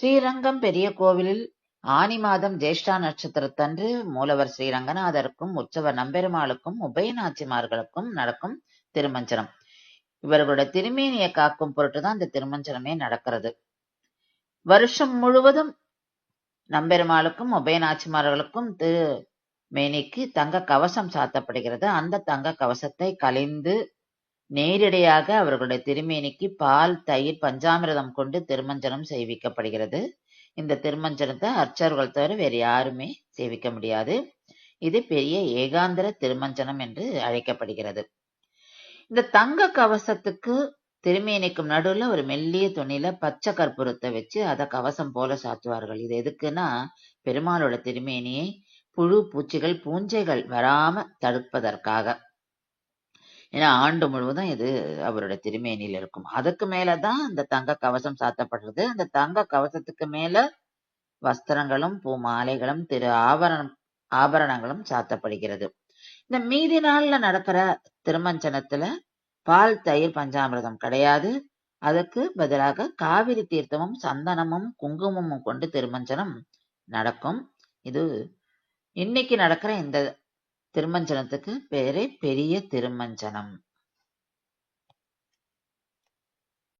ஸ்ரீரங்கம் பெரிய கோவிலில் ஆனி மாதம் ஜேஷ்டா நட்சத்திரத்தன்று மூலவர் ஸ்ரீ ரங்கநாதருக்கும் உற்சவர் நம்பெருமாளுக்கும் உபயநாச்சிமார்களுக்கும் நடக்கும் திருமஞ்சனம். இவர்களுடைய திருமேனியை காக்கும் பொருட்டுதான் இந்த திருமஞ்சனமே நடக்கிறது. வருஷம் முழுவதும் நம்பெருமாளுக்கும் உபயநாச்சிமார்களுக்கும் திருமேனிக்கு தங்க கவசம் சாத்தப்படுகிறது. அந்த தங்க கவசத்தை கலைந்து நேரடியாக அவர்களுடைய திருமேனிக்கு பால், தயிர், பஞ்சாமிர்தம் கொண்டு திருமஞ்சனம் செய்விக்கப்படுகிறது. இந்த திருமஞ்சனத்தை அர்ச்சகர்கள் தவிர வேறு யாருமே சேவிக்க முடியாது. இது பெரிய ஏகாந்திர திருமஞ்சனம் என்று அழைக்கப்படுகிறது. இந்த தங்க கவசத்துக்கு திருமேனிக்கும் நடுவுல ஒரு மெல்லிய துணியில பச்சை கற்பூரத்தை வச்சு அதை கவசம் போல சாத்துவார்கள். இது எதுக்குன்னா, பெருமாளோட திருமேனியை புழு, பூச்சிகள், பூஞ்சைகள் வராம தடுப்பதற்காக. ஏன்னா ஆண்டு முழுவதும் இது அவரோட திருமேனியில் இருக்கும். அதுக்கு மேலதான் இந்த தங்க கவசம் சாத்தப்படுறது. அந்த தங்க கவசத்துக்கு மேல வஸ்திரங்களும் பூ மாலைகளும் ஆபரணங்களும் சாத்தப்படுகிறது. இந்த மீதி நாள்ல நடக்கிற திருமஞ்சனத்துல பால், தயிர், பஞ்சாமிர்தம் கிடையாது. அதுக்கு பதிலாக காவிரி தீர்த்தமும் சந்தனமும் குங்குமமும் கொண்டு திருமஞ்சனம் நடக்கும். இது இன்னைக்கு நடக்கிற இந்த திருமஞ்சனத்துக்கு பேரே பெரிய திருமஞ்சனம்.